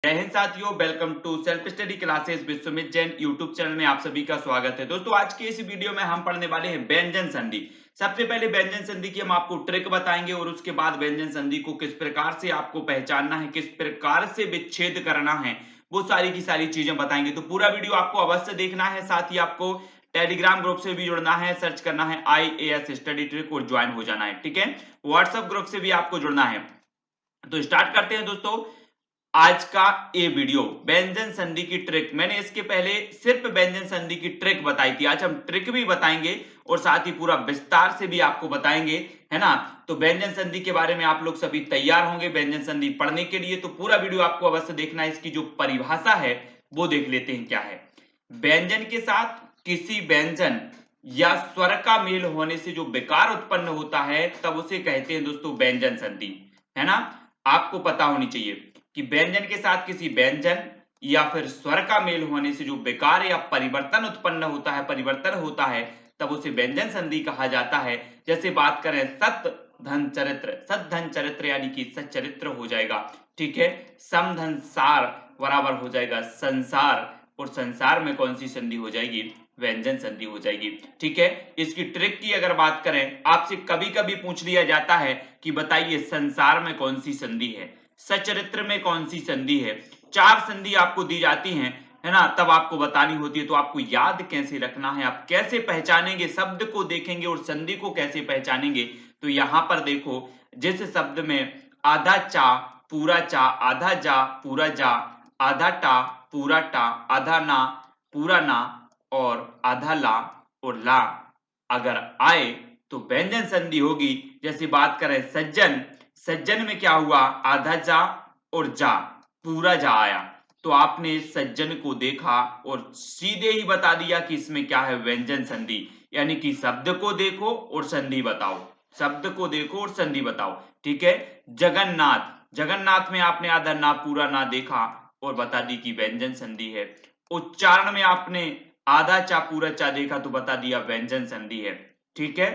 जय हिंद साथियों, welcome to self study classes Vishwamit Jain YouTube channel में आप सभी का स्वागत है। दोस्तों, आज की इस वीडियो में हम पढ़ने वाले हैं व्यंजन संधि। सबसे पहले व्यंजन संधि की हम आपको ट्रिक बताएंगे और उसके बाद व्यंजन संधि को किस प्रकार से आपको पहचानना है, किस प्रकार से विच्छेद करना है, वो सारी की सारी चीजें बताएंगे। तो पूरा वीडियो आपको अवश्य देखना है। साथ ही आपको टेलीग्राम ग्रुप से भी जुड़ना है, सर्च करना है IAS स्टडी ट्रिक और ज्वाइन हो जाना है। ठीक है, व्हाट्सएप ग्रुप से भी आपको जुड़ना है। तो स्टार्ट करते हैं दोस्तों आज का ये वीडियो व्यंजन संधि की ट्रिक। मैंने इसके पहले सिर्फ व्यंजन संधि की ट्रिक बताई थी, आज हम ट्रिक भी बताएंगे और साथ ही पूरा विस्तार से भी आपको बताएंगे, है ना। तो व्यंजन संधि के बारे में आप लोग सभी तैयार होंगे व्यंजन संधि पढ़ने के लिए। तो पूरा वीडियो आपको अवश्य देखना है। इसकी जो परिभाषा है वो देख लेते हैं क्या है। व्यंजन के साथ किसी व्यंजन या स्वर का मेल होने से जो विकार उत्पन्न होता है तब उसे कहते हैं दोस्तों व्यंजन संधि, है ना। आपको पता होनी चाहिए कि व्यंजन के साथ किसी व्यंजन या फिर स्वर का मेल होने से जो विकार या परिवर्तन उत्पन्न होता है, परिवर्तन होता है, तब उसे व्यंजन संधि कहा जाता है। जैसे बात करें सत धन चरित्र, सत धन चरित्र यानी कि सच्चरित्र हो जाएगा। ठीक है, सम धन सार बराबर हो जाएगा संसार, और संसार में कौन सी संधि हो जाएगी, व्यंजन संधि हो जाएगी। ठीक है, इसकी ट्रिक की अगर बात करें, आपसे कभी कभी पूछ लिया जाता है कि बताइए संसार में कौन सी संधि है, सचरित्र में कौन सी संधि है। चार संधि आपको दी जाती हैं, है ना, तब आपको बतानी होती है। तो आपको याद कैसे रखना है, आप कैसे पहचानेंगे, शब्द को देखेंगे और संधि को कैसे पहचानेंगे। तो यहां पर देखो, जिस शब्द में आधा चा पूरा चा, आधा जा पूरा जा, आधा टा पूरा टा, आधा ना पूरा ना और आधा ला और ला अगर आए तो व्यंजन संधि होगी। जैसे बात करें सज्जन, सज्जन में क्या हुआ, आधा जा और जा पूरा जा आया, तो आपने सज्जन को देखा और सीधे ही बता दिया कि इसमें क्या है, व्यंजन संधि। यानी कि शब्द को देखो और संधि बताओ, शब्द को देखो और संधि बताओ। ठीक है, जगन्नाथ, जगन्नाथ में आपने आधा ना पूरा ना देखा और बता दी कि व्यंजन संधि है। उच्चारण में आपने आधा चा पूरा चा देखा तो बता दिया व्यंजन संधि है। ठीक है,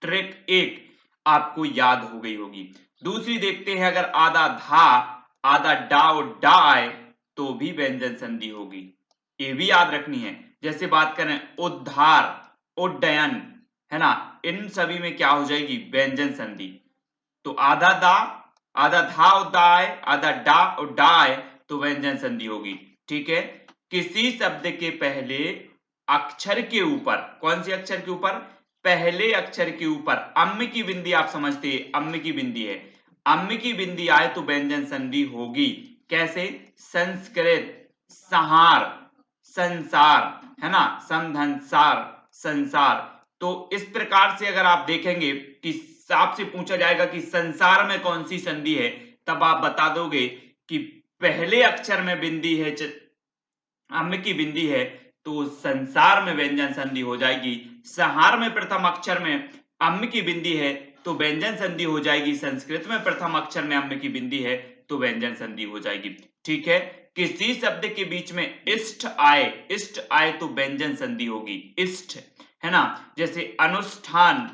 ट्रिक एक आपको याद हो गई होगी। दूसरी देखते हैं, अगर आधा धा आधा डा और डा आए तो भी व्यंजन संधि होगी, ये भी याद रखनी है। जैसे बात करें उद्धार, उड्डयन, है ना, इन सभी में क्या हो जाएगी, व्यंजन संधि। तो आधा दा आधा धा और दा आए, आधा डा और डा आए तो व्यंजन संधि होगी। ठीक है, किसी शब्द के पहले अक्षर के ऊपर, कौन से अक्षर के ऊपर, पहले अक्षर के ऊपर अम्म की बिंदी, आप समझते हैं अम्म की बिंदी है, अम्म की बिंदी आए तो व्यंजन संधि होगी। कैसे, संस्कृत, संहार, संसार, है ना, समधनसार, संसार। तो इस प्रकार से अगर आप देखेंगे कि आपसे पूछा जाएगा कि संसार में कौन सी संधि है, तब आप बता दोगे कि पहले अक्षर में बिंदी है, अम्म की बिंदी है, तो संसार में व्यंजन संधि हो जाएगी। संहार में प्रथम अक्षर में अम्म की बिंदी है तो व्यंजन संधि हो जाएगी। संस्कृत में प्रथम अक्षर में अम्म की बिंदी है तो व्यंजन संधि हो जाएगी। ठीक है, किसी शब्द के बीच में इष्ट आए, इष्ट आए तो व्यंजन संधि होगी, इष्ट, है ना। जैसे अनुष्ठान,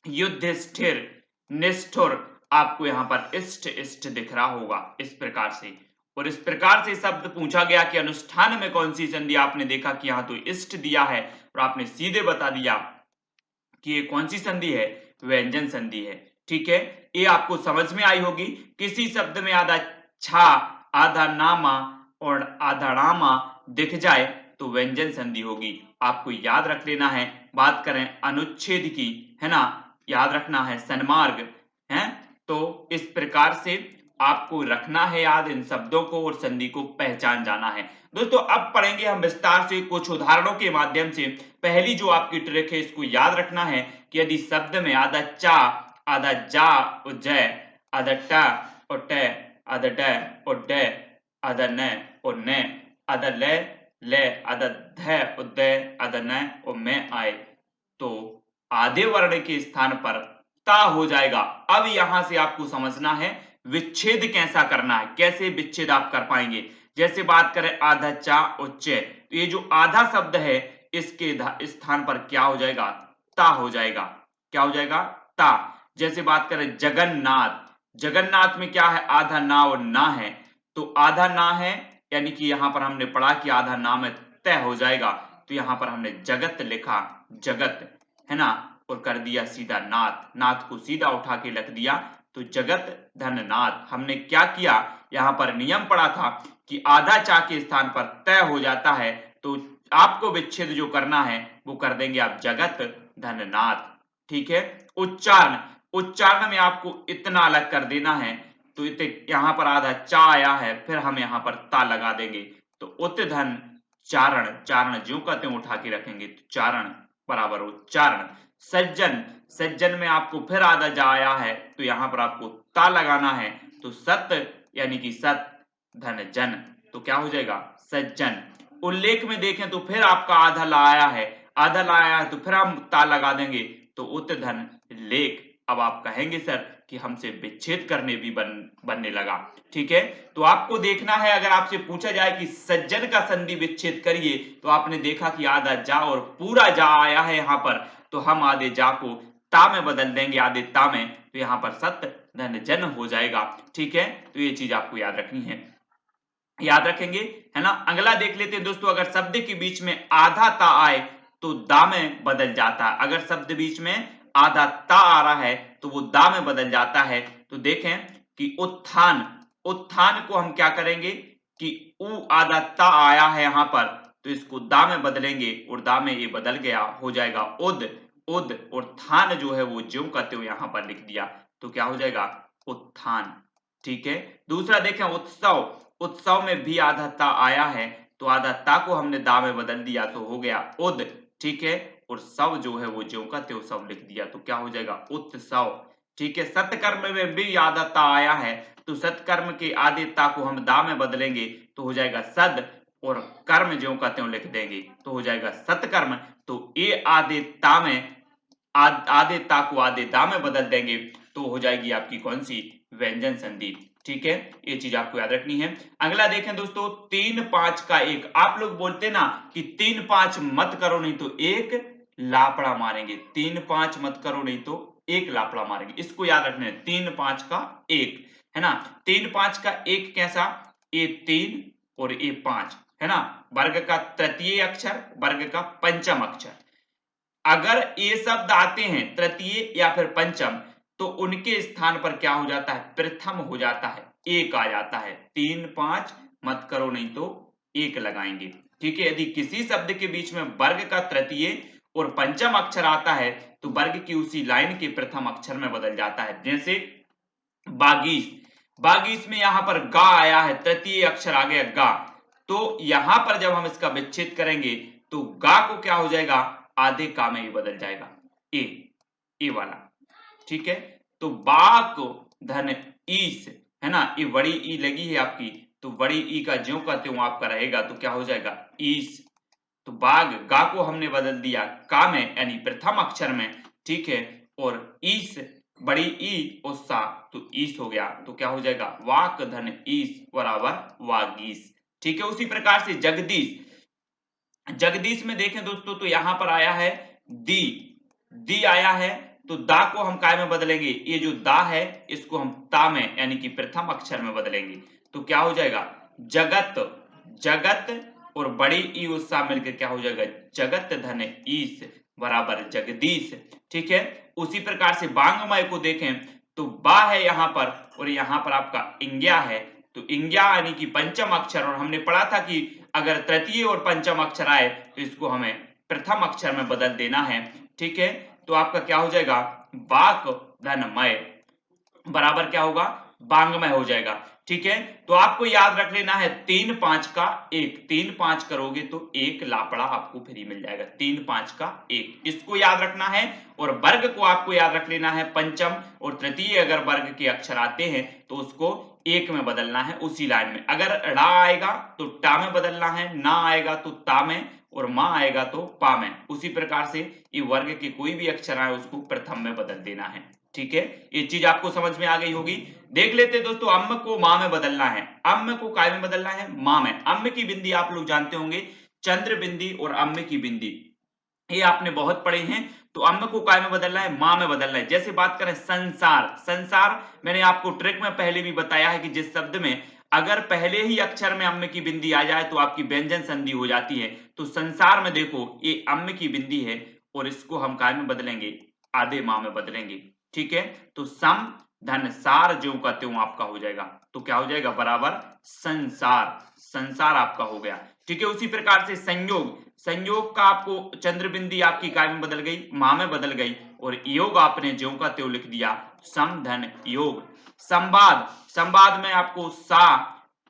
युधिष्ठिर, निष्ठुर, आपको यहां पर इष्ट इष्ट दिख रहा होगा इस प्रकार से। और इस प्रकार से शब्द पूछा गया कि अनुष्ठान में कौन सी संधि, आपने देखा कि यहां तो इष्ट दिया है और आपने सीधे बता दिया कि ये कौन सी संधि है, व्यंजन संधि है। ठीक है, ये आपको समझ में आई होगी। किसी शब्द में आधा छा आधा नामा और आधा रामा दिख जाए तो व्यंजन संधि होगी, आपको याद रख लेना है। बात करें अनुच्छेद की, है ना, याद रखना है सन्मार्ग, है। तो इस प्रकार से आपको रखना है याद इन शब्दों को और संधि को पहचान जाना है। दोस्तों, अब पढ़ेंगे हम विस्तार से कुछ उदाहरणों के माध्यम से। पहली जो आपकी ट्रिक है, इसको याद रखना है कि यदि शब्द में आधा चा आधा जा और जय, आधा टा और टे, आधा ड और डे, आधा न और ने, आधा ले, आधा ध और दे, आधा न और मैं आए, तो आधे वर्ण के स्थान पर ता हो जाएगा। अब यहां से आपको समझना है विच्छेद कैसा करना है, कैसे विच्छेद आप कर पाएंगे। जैसे बात करें आधा चा और चे, तो ये जो आधा शब्द है इसके स्थान पर क्या हो जाएगा, ता हो जाएगा। क्या हो जाएगा, ता। जैसे बात करें जगन्नाथ, जगन्नाथ में क्या है, आधा ना और ना है, तो आधा ना है, यानी कि यहाँ पर हमने पढ़ा कि आधा ना में तय हो जाएगा, तो यहाँ पर हमने जगत लिखा, जगत, है ना, और कर दिया सीधा नाथ, नाथ को सीधा उठा के रख दिया, तो जगत धन नाथ। हमने क्या किया, यहाँ पर नियम पढ़ा था कि आधा चा के स्थान पर तय हो जाता है, तो आपको विच्छेद जो करना है वो कर देंगे आप जगत धन नाथ। ठीक है, उच्चारण, उच्चारण में आपको इतना अलग कर देना है, तो इतने यहाँ पर आधा चा आया है, फिर हम यहाँ पर ता लगा देंगे, तो उत धन चारण, चारण ज्यों का त्यों उठा के रखेंगे, तो चारण बराबर उच्चारण। सज्जन, सज्जन में आपको फिर आधा जा आया है, तो यहाँ पर आपको ता लगाना है, तो सत यानी कि सत धन जन, तो क्या हो जाएगा सज्जन। उल्लेख में देखें तो फिर आपका आधा ला आया है, आधा ला आया है तो फिर हम ता लगा देंगे, तो उत धन लेख। अब आप कहेंगे सर कि हमसे विच्छेद करने भी बनने लगा। ठीक है, तो आपको देखना है, अगर आपसे पूछा जाए कि सज्जन का संधि विच्छेद करिए, तो आपने देखा कि आधा जा और पूरा जा आया है यहाँ पर, तो हम आधे जा को ता में बदल देंगे, आधे ता में, तो यहाँ पर सत धन जन हो जाएगा। ठीक है, तो ये चीज आपको याद रखनी है, याद रखेंगे, है ना। अगला देख लेते हैं दोस्तों, अगर शब्द के बीच में आधा ता आए तो दा में बदल जाता है। अगर शब्द बीच में आधा ता आ रहा है तो वो दा में बदल जाता है। तो देखें कि उत्थान, उत्थान को हम क्या करेंगे कि उ आधा ता आया है यहाँ पर, तो इसको दा में बदलेंगे, और दा में ये बदल गया, हो जाएगा उद, उद, और थान जो है वो ज्यों का त्यों यहाँ पर लिख दिया, तो क्या हो जाएगा उत्थान। ठीक है, दूसरा देखें उत्सव, उत्सव में भी आधा ता आया है, तो आधा ता को हमने दा में बदल दिया, तो हो गया उद। ठीक है, और सव जो है वो ज्यों का त्यों सव लिख दिया, तो क्या हो जाएगा उत्सव। ठीक है, सत्कर्म में भी आधा ता आया है, तो सत्कर्म के आधे ता को हम दा में बदलेंगे, तो हो जाएगा सद, और कर्म ज्यों का त्यों लिख देंगे, तो हो जाएगा सत्कर्म। तो ये आधे ता में आधे ता को आधे दा में बदल देंगे, तो हो जाएगी आपकी कौन सी व्यंजन संधि। ठीक है, ये चीज आपको याद रखनी है। अगला देखें दोस्तों, 3-5 का एक, आप लोग बोलते ना कि 3-5 मत करो नहीं तो एक लापड़ा मारेंगे, 3-5 मत करो नहीं तो एक लापड़ा मारेंगे, इसको याद रखना है। 3-5 का एक, है ना, 3-5 का एक कैसा, ए 3 और ए 5, है ना, वर्ग का तृतीय अक्षर, वर्ग का पंचम अक्षर। अगर ये शब्द आते हैं तृतीय या फिर पंचम, तो उनके स्थान पर क्या हो जाता है, प्रथम हो जाता है, एक आ जाता है। 3-5 मत करो नहीं तो एक लगाएंगे। ठीक है, यदि किसी शब्द के बीच में वर्ग का तृतीय और पंचम अक्षर आता है, तो वर्ग की उसी लाइन के प्रथम अक्षर में बदल जाता है। जैसे बागीश, बागीश में यहां पर गा आया है, तृतीय अक्षर आ गया गा, तो यहां पर जब हम इसका विच्छेद करेंगे, तो गा को क्या हो जाएगा, आधे का में ही बदल जाएगा, ए वाला। ठीक है, तो बाक धन ईस, है ना, ये बड़ी ई लगी है आपकी, तो बड़ी ई का ज्यों का त्यों आपका रहेगा, तो क्या हो जाएगा ईस। तो बाग, गा को हमने बदल दिया का में, यानी प्रथम अक्षर में। ठीक है, और ईस, बड़ी ई और सा, तो ईस हो गया, तो क्या हो जाएगा वाक धन ईस बराबर वागीस। ठीक है, उसी प्रकार से जगदीश, जगदीश में देखें दोस्तों, तो यहां पर आया है दी, दी आया है, तो दा को हम काय में बदलेंगे, ये जो दा है इसको हम ता में, यानी कि प्रथम अक्षर में बदलेंगे, तो क्या हो जाएगा जगत, जगत, और बड़ी ई उत्साह मिलकर क्या हो जाएगा जगत धन ईस बराबर जगदीश। ठीक है, उसी प्रकार से बांगमय को देखें, तो बा है यहां पर, और यहां पर आपका इंग्या है, तो इंग्या यानी कि पंचम अक्षर, और हमने पढ़ा था कि अगर तृतीय और पंचम अक्षर आए तो इसको हमें प्रथम अक्षर में बदल देना है। ठीक है, तो आपका क्या हो जाएगा बाक धनमय बराबर क्या होगा बांगमय हो जाएगा। ठीक है, तो आपको याद रख लेना है 3-5 का एक, 3-5 करोगे तो एक लापड़ा आपको फ्री मिल जाएगा, 3-5 का एक, इसको याद रखना है। और वर्ग को आपको याद रख लेना है, पंचम और तृतीय अगर वर्ग के अक्षर आते हैं तो उसको एक में बदलना है उसी लाइन में। अगर ड़ा आएगा तो टा में बदलना है, ना आएगा तो ता में, और मां आएगा तो पा में। उसी प्रकार से ये वर्ग के कोई भी अक्षर आए उसको प्रथम में बदल देना है। ठीक है, ये चीज आपको समझ में आ गई होगी। देख लेते हैं दोस्तों, अम्म को मां में बदलना है, अम्म को काय में बदलना है मां में। अम्म की बिंदी आप लोग जानते होंगे, चंद्र बिंदी और अम्म की बिंदी, ये आपने बहुत पढ़े हैं। तो अम्म को काय में बदलना है मां में बदलना है। जैसे बात करें संसार, संसार मैंने आपको ट्रिक में पहले भी बताया है कि जिस शब्द में अगर पहले ही अक्षर में अम्म की बिंदी आ जाए तो आपकी व्यंजन संधि हो जाती है। तो संसार में देखो ये अम्म की बिंदी है और इसको हम काय में बदलेंगे, आधे माह में बदलेंगे। ठीक है, तो सम धन सार ज्यों का त्यों आपका हो जाएगा। तो क्या हो जाएगा, बराबर संसार, संसार आपका हो गया। ठीक है, उसी प्रकार से संयोग, संयोग का आपको चंद्र बिंदी आपकी काय में बदल गई, मां में बदल गई, और योग आपने ज्यों का त्यों लिख दिया, सम धन योग। संवाद, संवाद में आपको सा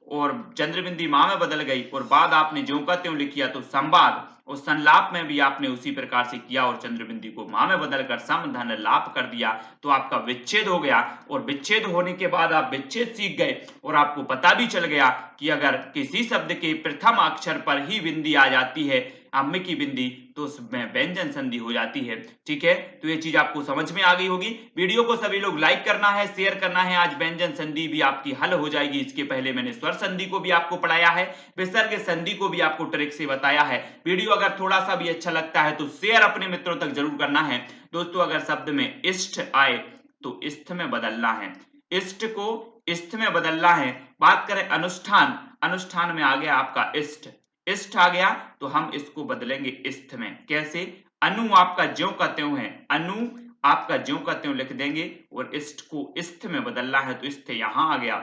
और चंद्र बिंदी मां में बदल गई और बाद आपने ज्यों का त्यों लिख किया तो संवाद, और संलाप में भी आपने उसी प्रकार से किया और चंद्र बिंदी को मां में बदलकर सम धन लाप कर दिया, तो आपका विच्छेद हो गया। और विच्छेद होने के बाद आप विच्छेद सीख गए और आपको पता भी चल गया कि अगर किसी शब्द के प्रथम अक्षर पर ही बिंदी आ जाती है, अम्म की बिंदी, तो उसमें व्यंजन संधि हो जाती है। ठीक है, तो ये चीज आपको समझ में आ गई होगी। वीडियो को सभी लोग लाइक करना है, शेयर करना है। आज व्यंजन संधि भी आपकी हल हो जाएगी। इसके पहले मैंने स्वर संधि को भी आपको पढ़ाया है, विसर्ग संधि को भी आपको ट्रिक से बताया है। वीडियो अगर थोड़ा सा भी अच्छा लगता है तो शेयर अपने मित्रों तक जरूर करना है। दोस्तों, अगर शब्द में इष्ट आए तो इष्ट में बदलना है, इष्ट को इष्ट में बदलना है। बात करें अनुष्ठान, अनुष्ठान में आ गया आपका इष्ट, इष्ट आ गया तो हम इसको बदलेंगे इष्ट में। कैसे, अनु आपका ज्यों का त्यों है, अनु आपका ज्यों का त्यों लिख देंगे और इष्ट को इष्ट में बदलना है, तो इष्ट यहां आ गया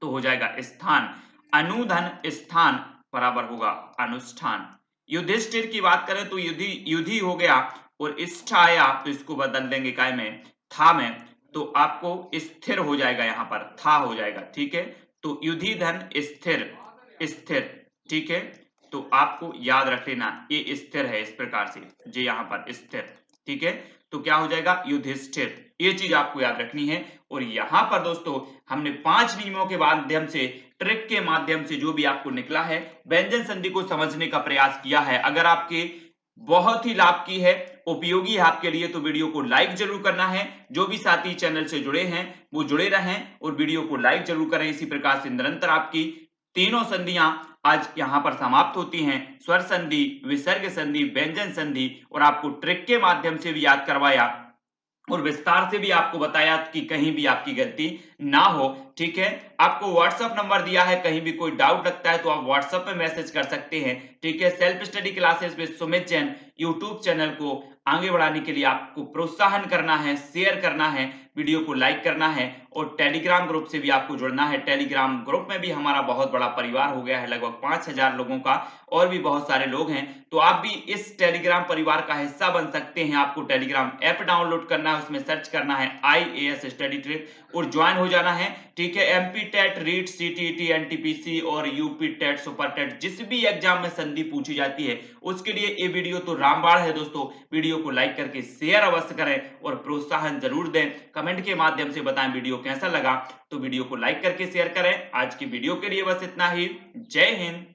तो हो जाएगा स्थान। अनुधन स्थान बराबर होगा अनुष्ठान। युधिष्ठिर की बात करें तो युधि युधि हो गया और इष्ट आया तो इसको बदल देंगे काय में, था में, तो आपको स्थिर हो जाएगा, यहां पर था हो जाएगा। ठीक है, तो युधि धन स्थिर, स्थिर। ठीक है, तो आपको याद रख लेना ये स्थिर है, इस प्रकार से जे यहाँ पर स्थिर। ठीक है, तो क्या हो जाएगा, युधिष्ठिर। ये चीज आपको याद रखनी है। और यहां पर दोस्तों हमने 5 नियमों के माध्यम से, ट्रिक के माध्यम से जो भी आपको निकला है, व्यंजन संधि को समझने का प्रयास किया है। अगर आपके बहुत ही लाभ की है, उपयोगी है आपके लिए, तो वीडियो को लाइक जरूर करना है। जो भी साथी चैनल से जुड़े हैं वो जुड़े रहें और वीडियो को लाइक जरूर करें। इसी प्रकार से निरंतर आपकी तीनों संधियां आज यहां पर समाप्त होती हैं, स्वर संधि, विसर्ग संधि, व्यंजन संधि, और आपको ट्रिक के माध्यम से भी याद करवाया और विस्तार से भी आपको बताया कि कहीं भी आपकी गलती ना हो। ठीक है, आपको व्हाट्सएप नंबर दिया है, कहीं भी कोई डाउट लगता है तो आप व्हाट्सएप पे मैसेज कर सकते हैं। ठीक है, self study classes with Sumit Jain YouTube channel को आगे बढ़ाने के लिए आपको प्रोत्साहन करना है, शेयर करना है, वीडियो को लाइक करना है और टेलीग्राम ग्रुप से भी आपको जुड़ना है। टेलीग्राम ग्रुप में भी हमारा बहुत बड़ा परिवार हो गया है, लगभग 5000 लोगों का, और भी बहुत सारे लोग हैं। तो आप भी इस टेलीग्राम परिवार का हिस्सा बन सकते हैं। आपको टेलीग्राम ऐप डाउनलोड करना है, उसमें सर्च करना है IAS स्टडी ट्रिक और ज्वाइन हो जाना है। ठीक है, MP TET, REET, CTET, NTPC और UP टेट, सुपर टेट, जिस भी एग्जाम में संधि पूछी जाती है उसके लिए ये वीडियो तो रामबाण है। दोस्तों, वीडियो को लाइक करके शेयर अवश्य करें और प्रोत्साहन जरूर दें। कमेंट के माध्यम से बताएं वीडियो कैसा लगा, तो वीडियो को लाइक करके शेयर करें। आज की वीडियो के लिए बस इतना ही। जय हिंद।